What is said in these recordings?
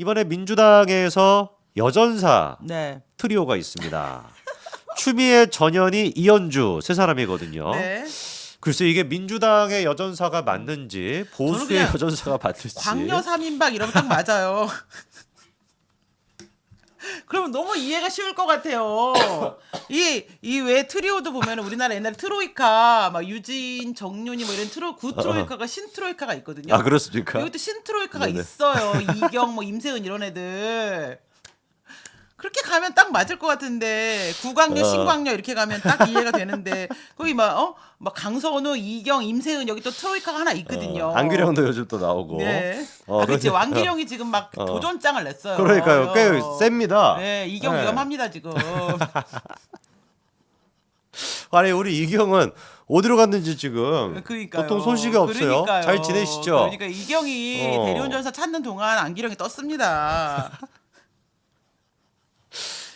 이번에 민주당에서 여전사 네. 트리오가 있습니다. 추미애, 전현희, 이현주 세 사람이거든요. 네. 글쎄 이게 민주당의 여전사가 맞는지 보수의 그냥 여전사가 맞는지. 광녀 3인방 이러면 딱 맞아요. 그러면 너무 이해가 쉬울 것 같아요. 이 왜 트리오도 보면 우리나라 옛날에 트로이카 막 유진, 정윤이 뭐 이런 구트로이카가 신트로이카가 있거든요. 아 그렇습니까? 여기도 신트로이카가 네네. 있어요. 이경 뭐 임세은 이런 애들. 그렇게 가면 딱 맞을 것 같은데 구광녀, 신광녀 이렇게 가면 딱 이해가 되는데 거기 막 강선우, 이경, 임세은 여기 또 트로이카가 하나 있거든요. 안규령도 요즘 또 나오고. 네. 어, 그렇지. 그래서- 왕기령이 지금 막 도전장을 냈어요. 그러니까요. 꽤 셉니다. 네, 이경 네. 위험합니다 지금. 아니 우리 이경은 어디로 갔는지 지금 그러니까요. 보통 소식이 없어요. 그러니까요. 잘 지내시죠? 그러니까 이경이 어. 대리운전사 찾는 동안 안기령이 떴습니다.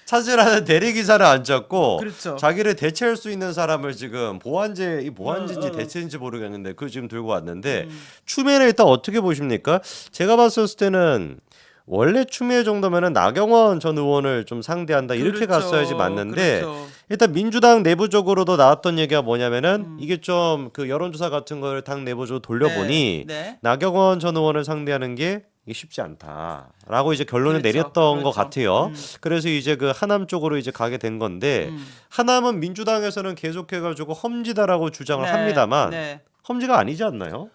찾으라는 대리기사를 안 잡고 그렇죠. 자기를 대체할 수 있는 사람을 지금 보안제인지 어. 대체인지 모르겠는데 그걸 지금 들고 왔는데 추미애는 일단 어떻게 보십니까? 제가 봤을 때는 원래 추미애 정도면은 나경원 전 의원을 좀 상대한다 이렇게 그렇죠. 갔어야지 맞는데 그렇죠. 일단 민주당 내부적으로도 나왔던 얘기가 뭐냐면은 이게 좀 그 여론조사 같은 걸 당 내부적으로 돌려보니 네. 나경원 전 의원을 상대하는 게 이게 쉽지 않다라고 이제 결론을 그렇죠. 내렸던 것 그렇죠. 같아요. 그래서 이제 그 하남 쪽으로 이제 가게 된 건데 하남은 민주당에서는 계속해가지고 험지다라고 주장을 네. 합니다만 네. 험지가 아니지 않나요?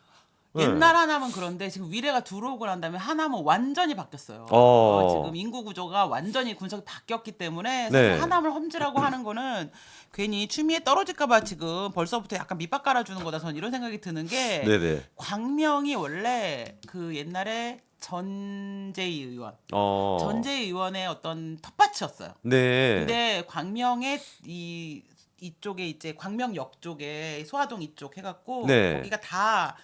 네. 옛날 하남은 그런데 지금 위례가 들어오고 난 다음에 하남은 완전히 바뀌었어요. 지금 인구 구조가 완전히 군속이 바뀌었기 때문에 사실 네. 하남을 험지라고 하는 거는 괜히 추미애 떨어질까봐 지금 벌써부터 약간 밑밥 깔아주는 거다. 저는 이런 생각이 드는 게 네네. 광명이 원래 그 옛날에 전재희 의원, 전재희 의원의 어떤 텃밭이었어요. 네. 근데 광명의 이쪽에 이제 광명역 쪽에 소화동 이쪽 해갖고 네. 거기가 다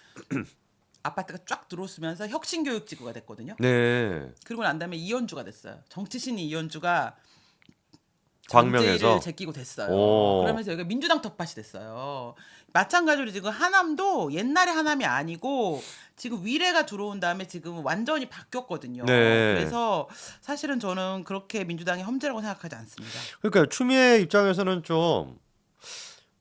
아파트가 쫙 들어오면서 혁신교육지구가 됐거든요. 네. 그리고 난 다음에 이현주가 됐어요. 정치신이 이현주가 광명에서 전제를 제끼고 됐어요. 오. 그러면서 여기가 민주당 텃밭이 됐어요. 마찬가지로 지금 하남도 옛날의 하남이 아니고 지금 위례가 들어온 다음에 지금 완전히 바뀌었거든요. 네. 그래서 사실은 저는 그렇게 민주당이 험지라고 생각하지 않습니다. 그러니까 추미애 입장에서는 좀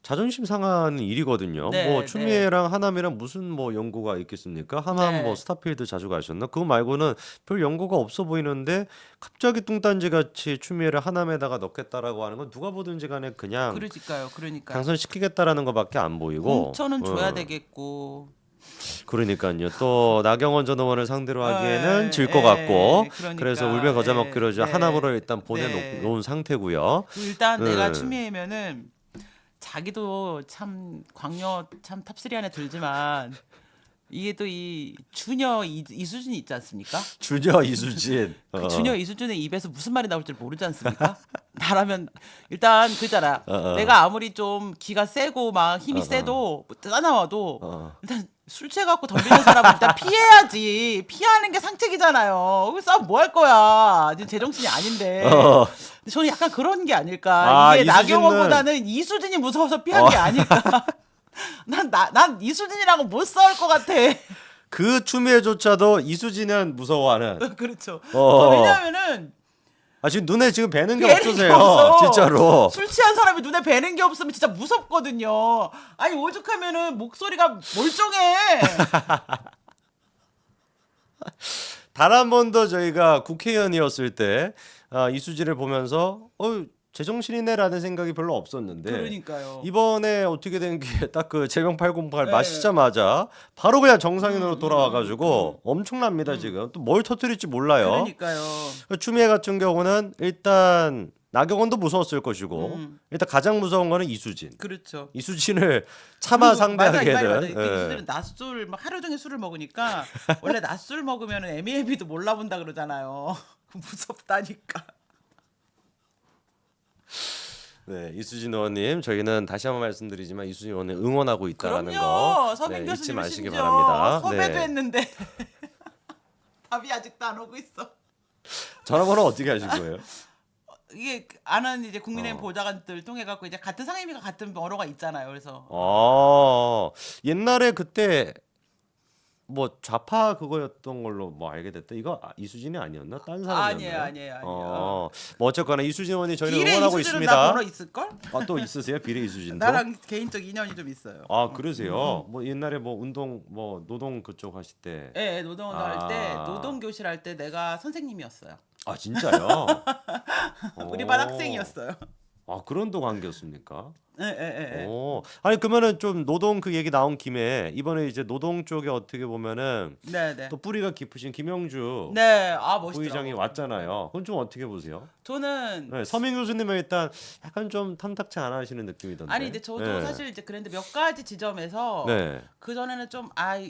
자존심 상하는 일이거든요. 네, 뭐 추미애랑 하남이랑 무슨 뭐 연고가 있겠습니까? 하남 네. 뭐 스타필드 자주 가셨나? 그거 말고는 별 연고가 없어 보이는데 갑자기 뚱딴지 같이 추미애를 하남에다가 넣겠다라고 하는 건 누가 보든지 간에 그냥 그러니까요. 당선시키겠다라는 것밖에 안 보이고. 공천은 줘야 어. 되겠고. 그러니까요. 또 나경원 전 의원을 상대로 하기에는 예, 질 것 예, 같고. 그러니까, 그래서 울며 겨자 먹기로 이제 네. 하남으로 일단 네. 보내놓은 상태고요. 일단 내가 네. 추미애면은 자기도 참 광녀 참 탑3 안에 들지만 이게 또 이 주녀 이수진이 있지 않습니까? 주녀 이수진. 그 주녀 이수진의 입에서 무슨 말이 나올지 모르지 않습니까? 나라면 일단 그잖아. 내가 아무리 좀 기가 세고 막 힘이 세도 싸나와도 일단 술 취해갖고 덤비는 사람은 일단 피해야지. 피하는 게 상책이잖아요. 그래서 싸움 뭐 할 거야. 지금 제정신이 아닌데. 근데 저는 약간 그런 게 아닐까. 아, 이게 이수진은- 나경원보다는 이수진이 무서워서 피한 게 아닐까. 난 이수진이랑은 못 싸울 것 같아. 그 추미애조차도 이수진은 무서워하는. 그렇죠. 어. 왜냐면은 아 지금 눈에 지금 뵈는 게 뵈는 게 없으세요. 없어. 진짜로. 술 취한 사람이 눈에 뵈는 게 없으면 진짜 무섭거든요. 아니 오죽하면은 목소리가 멀쩡해. 단 한 번도 저희가 국회의원이었을 때 이수진을 보면서 제정신이네라는 생각이 별로 없었는데 그러니까요. 이번에 어떻게 된 게 딱 그 제명 808 네. 마시자마자 바로 그냥 정상인으로 돌아와가지고 엄청납니다 지금. 또 뭘 터뜨릴지 몰라요. 그러니까요. 추미애 같은 경우는 일단 나경원도 무서웠을 것이고 일단 가장 무서운 거는 이수진. 그렇죠. 이수진을 차마 그리고 맞아, 이 말이 맞아. 상대하게는. 그 예. 이수들은 낮술 막 하루 종일 술을 먹으니까 원래 낮술 먹으면은 애미애비도 몰라본다 그러잖아요. 무섭다니까. 네, 이수진 의원님, 저희는 다시 한번 말씀드리지만 이수진 의원님 응원하고 있다라는 그럼요. 거 서빈 잊지 교수님 마시기 심지어 바랍니다. 섭외도 네. 했는데 답이 아직도 안 오고 있어. 전화번호 어떻게 하실 거예요? 이게 아는 이제 국민의힘 보좌관들 통해 갖고 이제 같은 상임위가 같은 번호가 있잖아요. 그래서 옛날에 그때 뭐 좌파 그거였던 걸로 뭐 알게 됐다. 이거 이수진이 아니었나? 딴 사람이었나요? 아니에요. 뭐 어쨌거나 이수진 의원이 저희는 비례 응원하고 이수진은 나 번호 있습니다. 있을 걸? 또 있으세요? 비례 이수진도? 나랑 개인적 인연이 좀 있어요. 그러세요? 뭐 옛날에 뭐 운동 뭐 노동 그쪽 하실 때. 예, 노동운동 할 때, 아. 노동 교실 할 때 내가 선생님이었어요. 진짜요? 우리 반 학생이었어요. 그런 또 관계였습니까? 예. 아니 그러면은 좀 노동 그 얘기 나온 김에 이번에 이제 노동 쪽에 어떻게 보면은 네. 또 뿌리가 깊으신 김영주 네, 멋있더라고. 부의장이 왔잖아요. 그건 좀 어떻게 보세요? 저는 네, 서민 교수님은 일단 약간 좀 탐탁치 않아 하시는 느낌이던데. 아니 근데 저도 네. 사실 이제 그랬는데 몇 가지 지점에서 네. 그 전에는 좀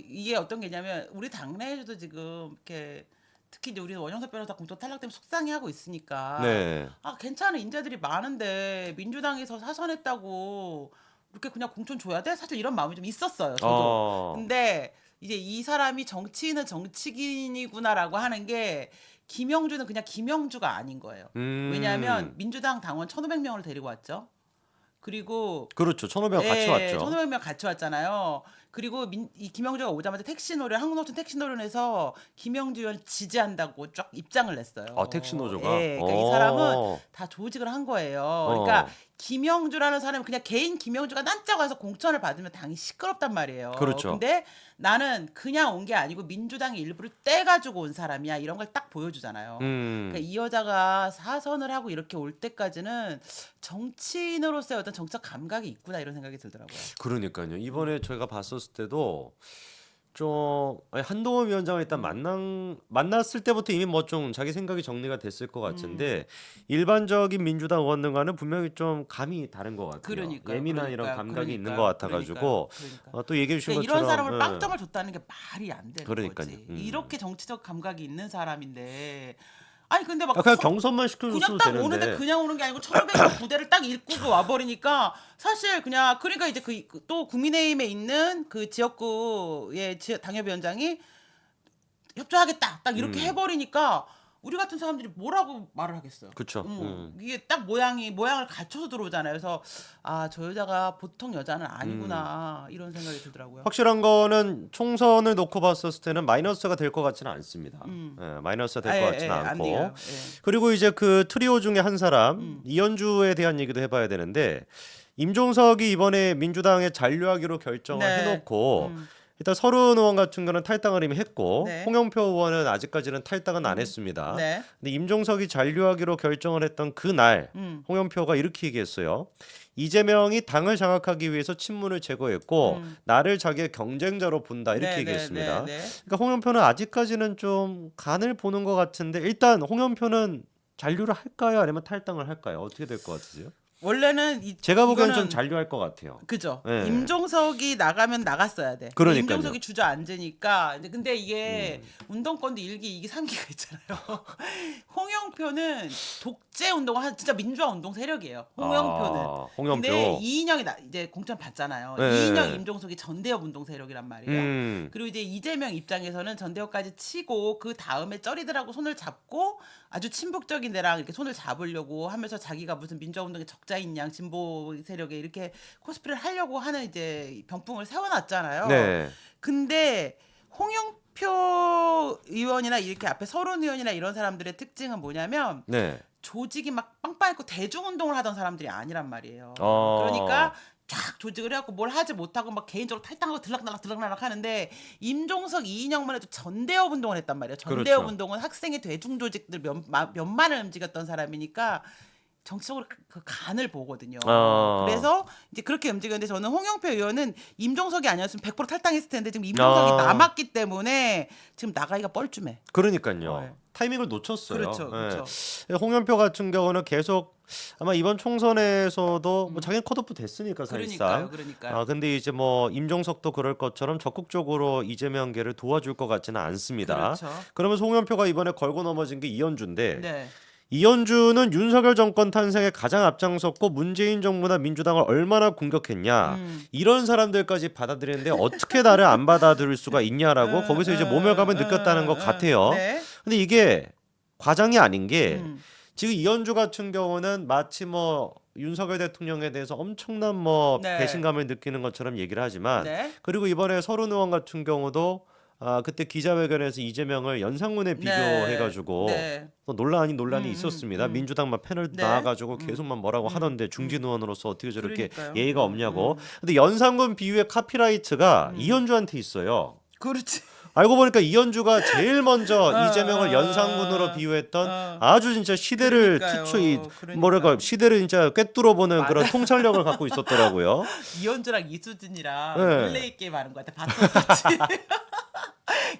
이게 어떤 게냐면 우리 당내에서도 지금 이렇게 특히 이제 우리 원영석 변호사 공천 탈락 때문에 속상해하고 있으니까 네. 괜찮은 인재들이 많은데 민주당에서 사선했다고 이렇게 그냥 공천 줘야 돼? 사실 이런 마음이 좀 있었어요. 저도. 근데 이제 이 사람이 정치인은 정치인이구나라고 하는 게 김영주는 그냥 김영주가 아닌 거예요. 왜냐하면 민주당 당원 1,500명을 데리고 왔죠. 그리고 그렇죠. 1,500명 같이 왔죠. 1,500명 같이 왔잖아요. 그리고 이 김영주가 오자마자 한국노총 택시노련에서 김영주 의원 지지한다고 쫙 입장을 냈어요. 택시노조가? 예, 그러니까 이 사람은 다 조직을 한 거예요. 그러니까 김영주라는 사람은 그냥 개인 김영주가 난짜 가서 공천을 받으면 당이 시끄럽단 말이에요. 그렇죠. 근데 나는 그냥 온 게 아니고 민주당의 일부를 떼가지고 온 사람이야. 이런 걸 딱 보여주잖아요. 그러니까 이 여자가 사선을 하고 이렇게 올 때까지는 정치인으로서의 어떤 정책 감각이 있구나 이런 생각이 들더라고요. 그러니까요. 이번에 저희가 봤었을 때도 좀 한동훈 위원장을 일단 만났을 때부터 이미 뭐 좀 자기 생각이 정리가 됐을 것 같은데 일반적인 민주당 의원들과는 분명히 좀 감이 다른 것 같아요. 예민한 이런 감각이 있는 것 같아가지고 또 얘기해 주신 그러니까 것처럼 이런 사람을 빵점을 줬다는 게 말이 안 되는 그러니까요. 거지. 이렇게 정치적 감각이 있는 사람인데 아니 근데 막 그냥 경선만 시켜줬어도 그냥 딱 되는데. 오는데 그냥 오는 게 아니고 1,500명 부대를 딱 읽고 와버리니까 사실 그러니까 이제 또 국민의힘에 있는 그 지역구의 당협위원장이 협조하겠다 딱 이렇게 해버리니까 우리 같은 사람들이 뭐라고 말을 하겠어요. 그렇죠. 이게 딱 모양을 갖춰서 들어오잖아요. 그래서 저 여자가 보통 여자는 아니구나 이런 생각이 들더라고요. 확실한 거는 총선을 놓고 봤었을 때는 마이너스가 될 것 같지는 않습니다. 마이너스가 될 것 같지는 않고. 그리고 이제 그 트리오 중에 한 사람 이현주에 대한 얘기도 해봐야 되는데 임종석이 이번에 민주당에 잔류하기로 결정을 해놓고 일단 서른 의원 같은 경우는 탈당을 이미 했고 홍영표 의원은 아직까지는 탈당은 안 했습니다. 근데 임종석이 잔류하기로 결정을 했던 그날 홍영표가 이렇게 얘기했어요. 이재명이 당을 장악하기 위해서 친문을 제거했고 나를 자기의 경쟁자로 본다 이렇게 얘기했습니다. 그러니까 홍영표는 아직까지는 좀 간을 보는 것 같은데 일단 홍영표는 잔류를 할까요? 아니면 탈당을 할까요? 어떻게 될 것 같으세요? 원래는 제가 보기엔 좀 잔류할 것 같아요. 그죠. 임종석이 나가면 나갔어야 돼. 그러니까요. 임종석이 주저앉으니까. 근데 이게 운동권도 1기, 2기, 3기가 있잖아요. 홍영표는 독재 운동을 진짜 민주화 운동 세력이에요. 홍영표는. 홍영표. 근데 이인영이 이제 공천 받잖아요. 이인영, 임종석이 전대협 운동 세력이란 말이에요. 그리고 이제 이재명 입장에서는 전대협까지 치고 그 다음에 쩌리들하고 손을 잡고 아주 친북적인 데랑 이렇게 손을 잡으려고 하면서 자기가 무슨 민주화 운동의 적자인 양 진보 세력에 이렇게 코스프레를 하려고 하는 이제 병풍을 세워놨잖아요. 근데 홍영표 의원이나 이렇게 앞에 서른 의원이나 이런 사람들의 특징은 뭐냐면 조직이 막 빵빵했고 대중운동을 하던 사람들이 아니란 말이에요. 그러니까 쫙 조직을 해갖고 뭘 하지 못하고 막 개인적으로 탈당하고 들락날락 하는데 임종석 이인영만 해도 전대협 운동을 했단 말이에요. 전대협 운동은 학생의 대중 조직들 몇만을 움직였던 사람이니까 정치적으로 그 간을 보거든요. 그래서 이제 그렇게 움직였는데 저는 홍영표 의원은 임종석이 아니었으면 100% 탈당했을 텐데 지금 임종석이 남았기 때문에 지금 나가기가 뻘쭘해. 그러니까요. 타이밍을 놓쳤어요. 그렇죠. 홍영표 같은 경우는 계속 아마 이번 총선에서도 뭐 자기는 컷오프 됐으니까 사실상. 그러니까요. 근데 이제 뭐 임종석도 그럴 것처럼 적극적으로 이재명계를 도와줄 것 같지는 않습니다. 그러면서 홍영표가 이번에 걸고 넘어진 게 이현주인데 이현주는 윤석열 정권 탄생에 가장 앞장섰고 문재인 정부나 민주당을 얼마나 공격했냐 이런 사람들까지 받아들이는데 어떻게 나를 안 받아들일 수가 있냐라고 거기서 이제 모멸감을 느꼈다는 것 같아요. 근데 이게 과장이 아닌 게 지금 이현주 같은 경우는 마치 뭐 윤석열 대통령에 대해서 엄청난 뭐 배신감을 느끼는 것처럼 얘기를 하지만 그리고 이번에 서른 의원 같은 경우도 그때 기자회견에서 이재명을 연상군에 비교해가지고 네. 또 논란이 있었습니다. 민주당만 패널 네. 나와가지고 계속만 뭐라고 하던데 중진 의원으로서 어떻게 저렇게 그러니까요. 예의가 없냐고. 근데 연상군 비유의 카피라이트가 이현주한테 있어요. 그렇지. 알고 보니까 이현주가 제일 먼저 이재명을 연상군으로 비유했던 아주 진짜 시대를 뭐랄까 시대를 진짜 꿰뚫어보는 그런 통찰력을 갖고 있었더라고요. 이현주랑 이수진이랑 네. 릴레이 게임 하는 것 같아. 바톤 터치.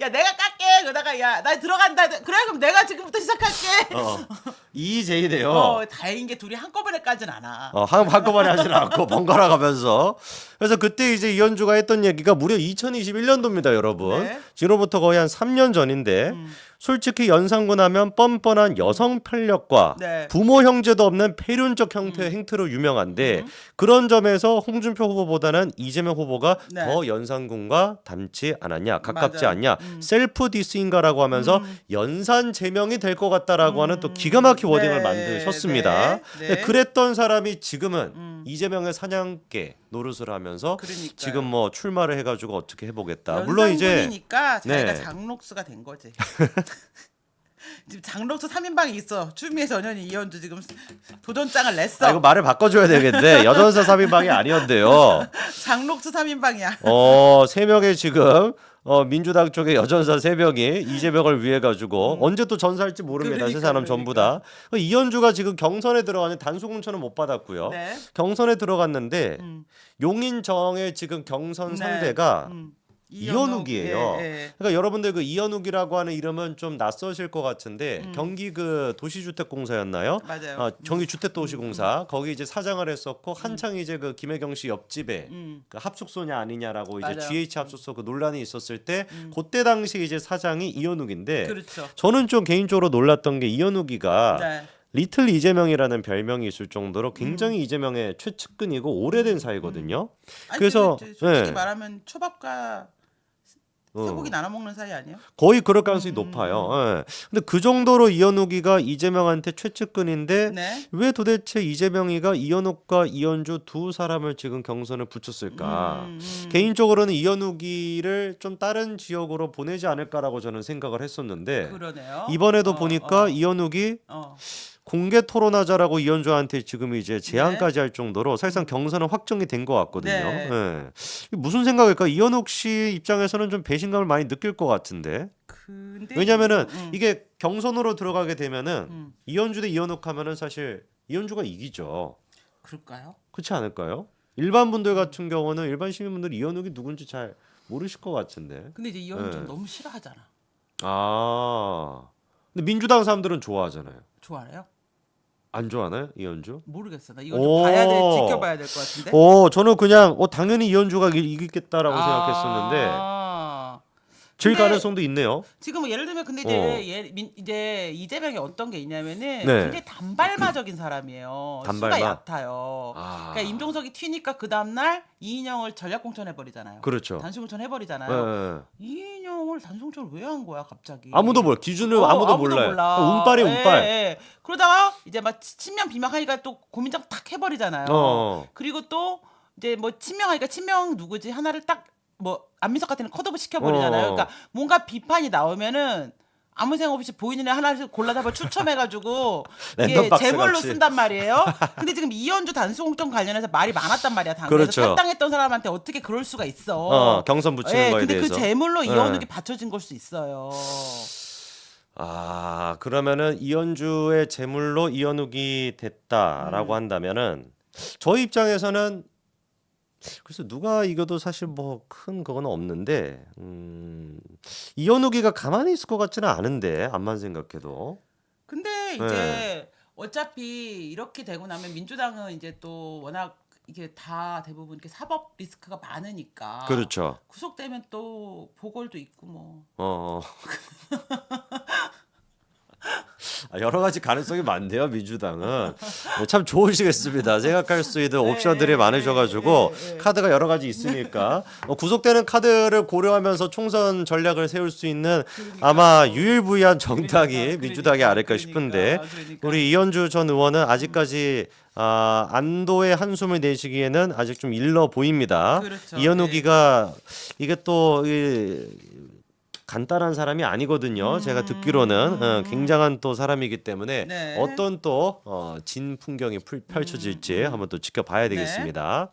야 내가 깎게. 그러다가 야 나 들어간다. 그래 그럼 내가 지금부터 시작할게. 이재이네요. 다행인 게 둘이 한꺼번에 까진 않아. 한꺼번에 하진 않고 번갈아 가면서. 그래서 그때 이제 이현주가 했던 얘기가 무려 2021년도입니다, 여러분. 네. 지금부터 거의 한 3년 전인데 솔직히 연상군 하면 뻔뻔한 여성 편력과 네. 부모 형제도 없는 폐륜적 형태의 행태로 유명한데 그런 점에서 홍준표 후보보다는 이재명 후보가 네. 더 연상군과 닮지 않았냐, 가깝지 맞아요. 않냐, 셀프 디스인가라고 하면서 연산 제명이 될 것 같다라고 하는 또 기가 막힌 워딩을 네. 만드셨습니다. 네. 근데 그랬던 사람이 지금은 이재명의 사냥개 노릇을 하면서 그러니까요. 지금 뭐 출마를 해가지고 어떻게 해보겠다. 물론 이제 연상군이니까 자기가 네. 장록수가 된 거지. 지금 장록수 3인방이 있어. 추미애 전현희 이현주 지금 도전장을 냈어. 이거 말을 바꿔줘야 되겠는데 여전사 3인방이 아니었대요. 장록수 3인방이야. 3명의 지금 민주당 쪽에 여전사 3명이 이재명을 위해 가지고 언제 또 전사할지 모릅니다. 세 사람 전부 다. 이현주가 지금 경선에 들어가는 단수공천은 못 받았고요. 네. 경선에 들어갔는데 용인정의 지금 경선 상대가 이현욱이에요. 예. 그러니까 여러분들 그 이현욱이라고 하는 이름은 좀 낯서실 것 같은데 경기 그 도시주택공사였나요? 맞아요. 경기 주택도시공사 거기 이제 사장을 했었고 한창 이제 그 김혜경 씨 옆집에 그 합숙소냐 아니냐라고 이제 맞아요. GH 합숙소 그 논란이 있었을 때 그때 당시 이제 사장이 이현욱인데 그렇죠. 저는 좀 개인적으로 놀랐던 게 이현욱이가 네. 리틀 이재명이라는 별명이 있을 정도로 굉장히 이재명의 최측근이고 오래된 사이거든요. 아니, 그래서 솔직히 네. 말하면 초밥과 쇠고기 나눠 먹는 사이 아니에요? 거의 그럴 가능성이 높아요. 예. 근데 그 정도로 이현욱이가 이재명한테 최측근인데 네. 왜 도대체 이재명이가 이현욱과 이현주 두 사람을 지금 경선을 붙였을까? 개인적으로는 이현욱이를 좀 다른 지역으로 보내지 않을까라고 저는 생각을 했었는데 그러네요. 이번에도 보니까 이현욱이 공개 토론하자라고 이현주한테 지금 이제 제안까지 할 정도로 사실상 경선은 확정이 된 것 같거든요. 네. 예. 무슨 생각일까? 이현욱 씨 입장에서는 좀 배신감을 많이 느낄 것 같은데. 근데 왜냐면은 이게 경선으로 들어가게 되면은 이현주 대 이현욱 하면은 사실 이현주가 이기죠. 그럴까요? 그렇지 않을까요? 일반 분들 같은 경우는 일반 시민분들 이현욱이 누군지 잘 모르실 것 같은데. 근데 이제 이현주 네. 너무 싫어하잖아. 근데 민주당 사람들은 좋아하잖아요. 좋아해요? 안 좋아하나요? 이현주? 모르겠어. 나 이거 좀 봐야 돼. 지켜봐야 될 것 같은데. 저는 그냥 당연히 이현주가 이기겠다라고 생각했었는데 질 근데 가능성도 있네요. 지금 뭐 예를 들면 근데 이제 이재명이 어떤 게 있냐면은 네. 굉장히 단발마적인 사람이에요. 단발마? 수가 얕아요. 그러니까 임종석이 튀니까 그 다음 날 이인영을 전략공천 해버리잖아요. 그렇죠. 단수공천 해버리잖아요. 네. 이인영을 단수공천을 왜 한 거야 갑자기? 아무도 몰라. 기준을 아무도 몰라요. 운빨이 운빨. 예. 그러다가 이제 막 친명 비명하니까 또 고민장 탁 해버리잖아요. 그리고 또 이제 뭐 친명하니까 친명 누구지 하나를 딱 뭐 안민석 같은 애 컷오프 시켜버리잖아요. 그러니까 뭔가 비판이 나오면은 아무 생각 없이 보이는 애 하나를 골라잡아 추첨해가지고 이게 랜덤박스 제물로 같이. 쓴단 말이에요. 근데 지금 이현주 단수공천 관련해서 말이 많았단 말이야. 당에서 그렇죠. 탈당했던 사람한테 어떻게 그럴 수가 있어. 경선 붙이는 거에 근데 대해서. 그 제물로 이현욱이 받쳐진 걸 수 있어요. 그러면은 이현주의 제물로 이현욱이 됐다라고 한다면은 저희 입장에서는 그래서 누가 이겨도 사실 뭐 큰 그거는 없는데 이현욱이가 가만히 있을 것 같지는 않은데 암만 생각해도 근데 이제 어차피 이렇게 되고 나면 민주당은 이제 또 워낙 이게 다 대부분 이렇게 사법 리스크가 많으니까 그렇죠. 구속되면 또 보궐도 있고 뭐 여러 가지 가능성이 많대요. 민주당은 참 좋으시겠습니다. 생각할 수 있는 옵션들이 많으셔가지고 카드가 여러 가지 있으니까 구속되는 카드를 고려하면서 총선 전략을 세울 수 있는 아마 유일무이한 정당이 민주당이 아닐까 싶은데 우리 이현주 전 의원은 아직까지 안도의 한숨을 내쉬기에는 아직 좀 일러 보입니다. 그렇죠. 이현욱이가 이게 또 간단한 사람이 아니거든요. 제가 듣기로는 굉장한 또 사람이기 때문에 네. 어떤 또 진 풍경이 펼쳐질지 한번 또 지켜봐야 네. 되겠습니다.